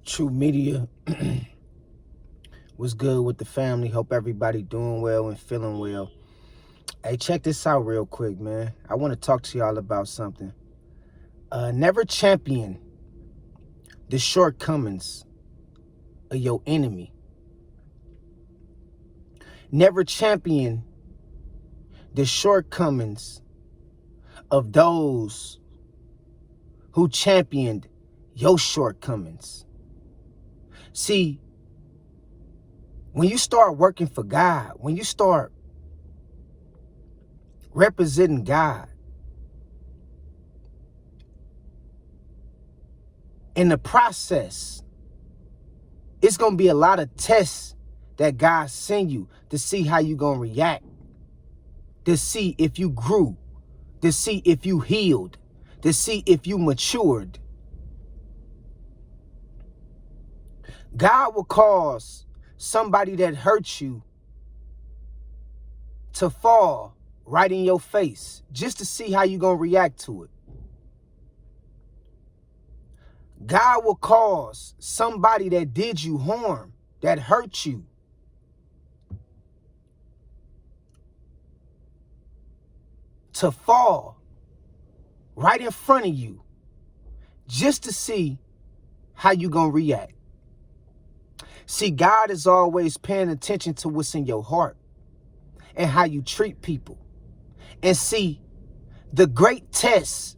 True Media. Was good with the family. Hope everybody doing well and feeling well. Hey, check this out real quick, man. I want to talk to y'all about something. Never champion the shortcomings of your enemy. Never champion the shortcomings of those who championed your shortcomings. See, when you start working for God, when you start representing God, in the process, it's going to be a lot of tests that God send you to see how you going to react, to see if you grew, to see if you healed, to see if you matured. God will cause somebody that hurt you to fall right in your face just to see how you're going to react to it. God will cause somebody that did you harm, that hurt you, to fall right in front of you just to see how you're going to react. See, God is always paying attention to what's in your heart and how you treat people. And see, the great test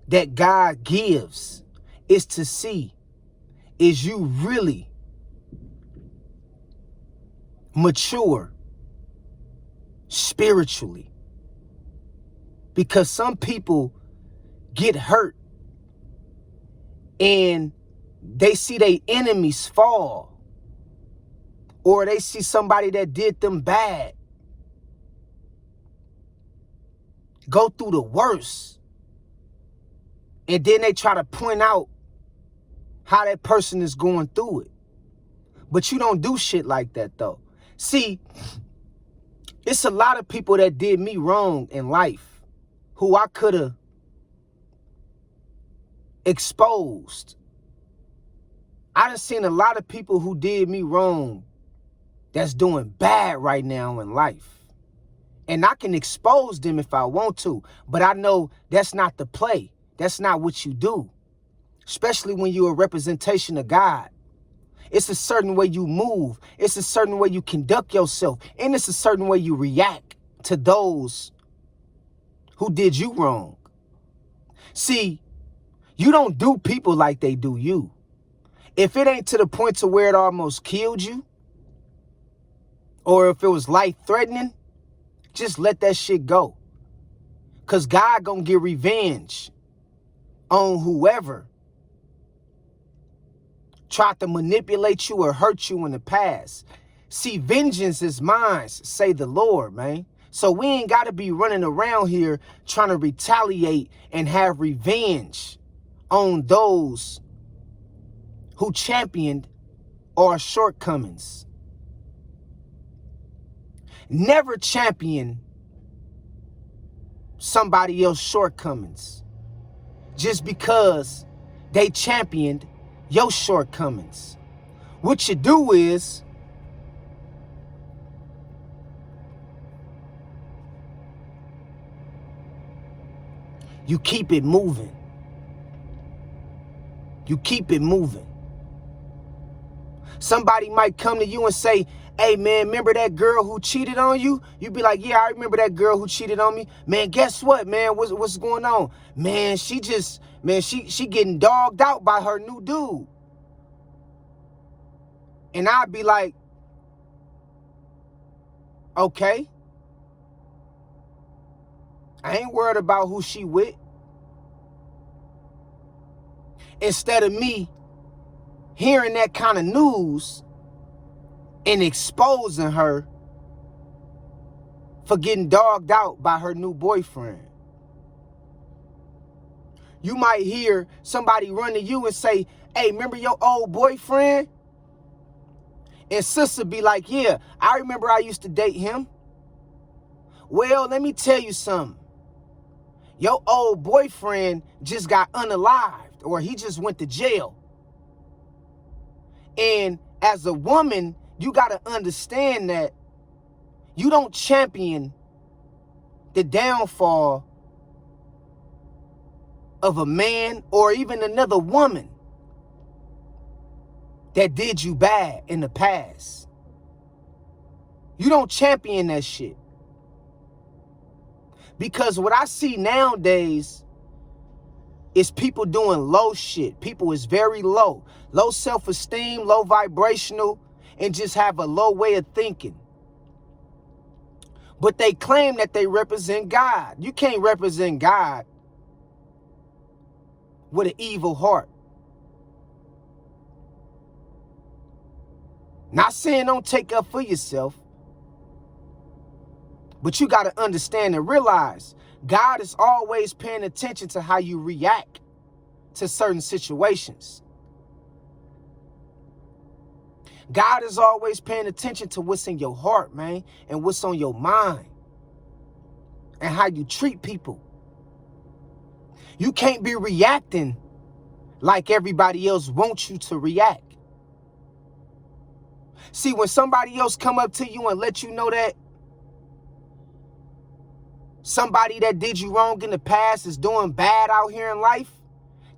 that God gives is to see, is you really mature spiritually? Because some people get hurt and they see their enemies fall, or they see somebody that did them bad go through the worst, and then they try to point out how that person is going through it. But you don't do shit like that, though. See, it's a lot of people that did me wrong in life who I could have exposed. I done seen a lot of people who did me wrong that's doing bad right now in life. And I can expose them if I want to, but I know that's not the play. That's not what you do, especially when you're a representation of God. It's a certain way you move. It's a certain way you conduct yourself. And it's a certain way you react to those who did you wrong. See, you don't do people like they do you. If it ain't to the point to where it almost killed you, or if it was life-threatening, just let that shit go. Because God gonna get revenge on whoever tried to manipulate you or hurt you in the past. See, vengeance is mine, say the Lord, man. So we ain't got to be running around here trying to retaliate and have revenge on those who championed our shortcomings. Never champion somebody else's shortcomings just because they championed your shortcomings. What you do is you keep it moving. You keep it moving. Somebody might come to you and say, hey, man, remember that girl who cheated on you? You be like, yeah, I remember that girl who cheated on me. Man, guess what, man? What's going on? Man, she getting dogged out by her new dude. And I'd be like, okay. I ain't worried about who she with. Instead of me hearing that kind of news and exposing her for getting dogged out by her new boyfriend. You might hear somebody run to you and say, hey, remember your old boyfriend? And sister be like, yeah, I remember I used to date him. Well, let me tell you something. Your old boyfriend just got unalived, or he just went to jail. And as a woman, you got to understand that you don't champion the downfall of a man or even another woman that did you bad in the past. You don't champion that shit. Because what I see nowadays is people doing low shit. People is very low. Low self-esteem, low vibrational, and just have a low way of thinking. But they claim that they represent God. You can't represent God with an evil heart. Not saying don't take up for yourself, but you got to understand and realize God is always paying attention to how you react to certain situations. God is always paying attention to what's in your heart, man, and what's on your mind and how you treat people. You can't be reacting like everybody else wants you to react. See, when somebody else come up to you and let you know that somebody that did you wrong in the past is doing bad out here in life,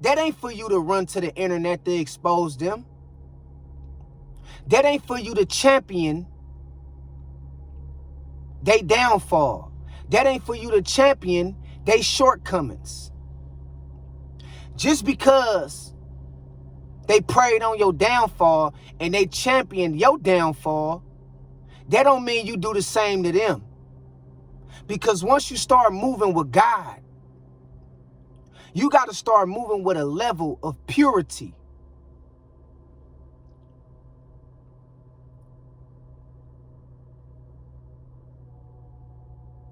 that ain't for you to run to the internet to expose them. That ain't for you to champion they downfall. That ain't for you to champion they shortcomings. Just because they preyed on your downfall and they champion your downfall, that don't mean you do the same to them. Because once you start moving with God, you got to start moving with a level of purity.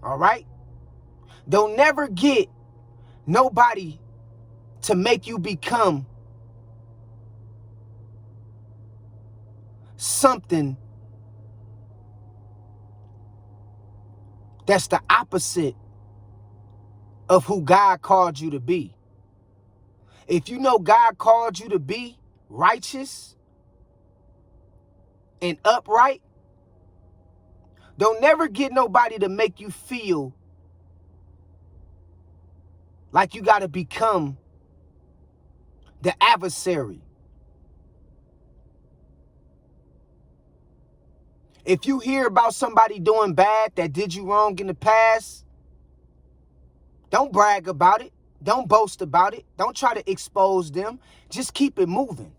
All right? Don't never get nobody to make you become something that's the opposite of who God called you to be. If you know God called you to be righteous and upright, don't never get nobody to make you feel like you got to become the adversary. If you hear about somebody doing bad that did you wrong in the past, don't brag about it. Don't boast about it. Don't try to expose them. Just keep it moving.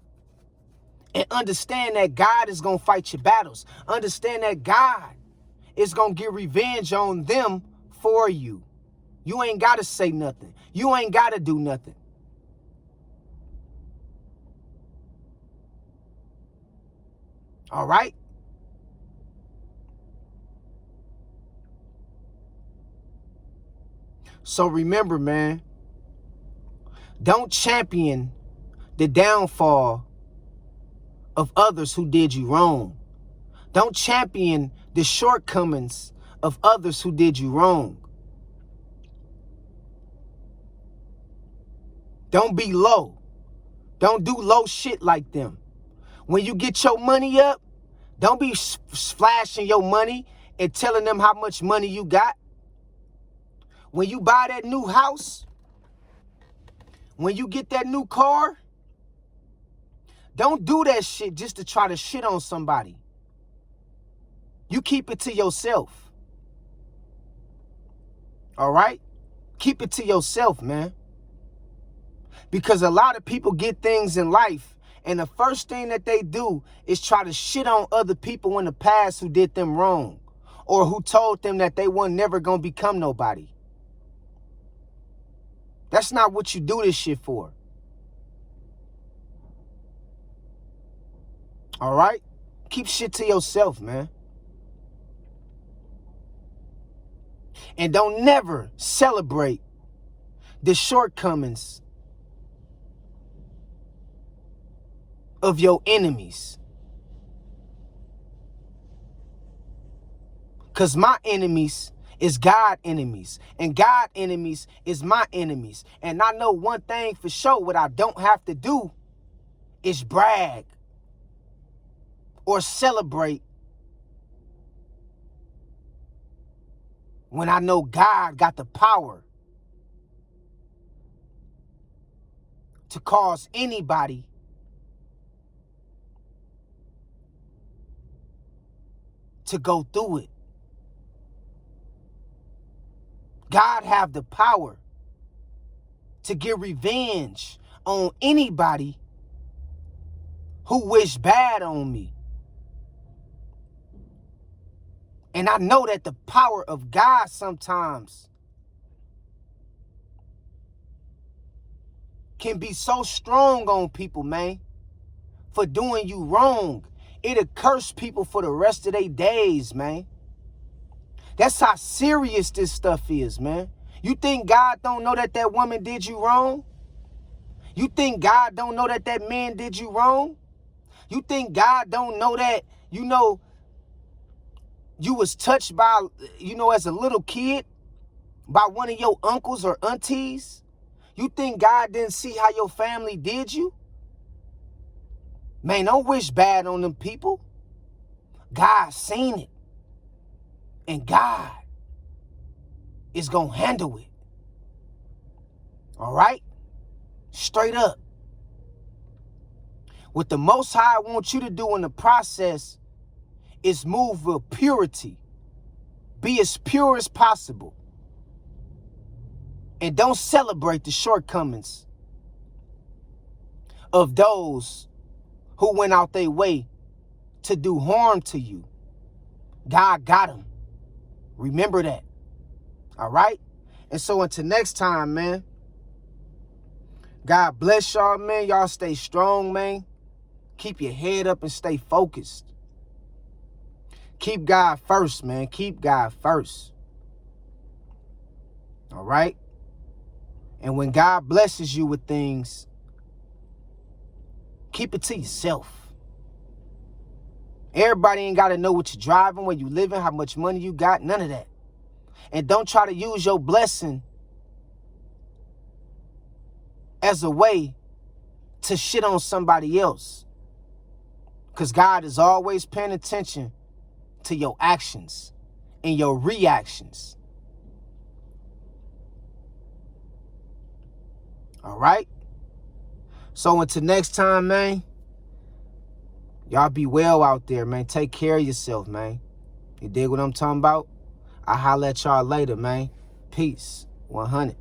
And understand that God is going to fight your battles. Understand that God is going to get revenge on them for you. You ain't got to say nothing. You ain't got to do nothing. All right? So remember, man, don't champion the downfall of others who did you wrong. Don't champion the shortcomings of others who did you wrong. Don't be low. Don't do low shit like them. When you get your money up, don't be flashing your money and telling them how much money you got. When you buy that new house, when you get that new car, don't do that shit just to try to shit on somebody. You keep it to yourself. All right? Keep it to yourself, man. Because a lot of people get things in life, and the first thing that they do is try to shit on other people in the past who did them wrong, or who told them that they weren't never going to become nobody. That's not what you do this shit for. All right? Keep shit to yourself, man. And don't never celebrate the shortcomings of your enemies. Because my enemies is God enemies. And God enemies is my enemies. And I know one thing for sure, what I don't have to do is brag. or celebrate when I know God got the power to cause anybody to go through it. God have the power to get revenge on anybody who wish bad on me. And I know that the power of God sometimes can be so strong on people, man, for doing you wrong. It'll curse people for the rest of their days, man. That's how serious this stuff is, man. You think God don't know that that woman did you wrong? You think God don't know that that man did you wrong? You think God don't know that, you was touched by, as a little kid by one of your uncles or aunties? You think God didn't see how your family did you? Man, don't wish bad on them people. God seen it. And God is going to handle it. All right? Straight up. What the Most High wants you to do in the process is move with purity. Be as pure as possible. And don't celebrate the shortcomings of those who went out their way to do harm to you. God got them. Remember that. All right? And so until next time, man, God bless y'all, man. Y'all stay strong, man. Keep your head up and stay focused. Keep God first, man. Keep God first. All right? And when God blesses you with things, keep it to yourself. Everybody ain't got to know what you're driving, where you living, how much money you got, none of that. And don't try to use your blessing as a way to shit on somebody else. Because God is always paying attention to your actions and your reactions. All right? So until next time, man, y'all be well out there, man. Take care of yourself, man. You dig what I'm talking about? I'll holler at y'all later, man. Peace. 100.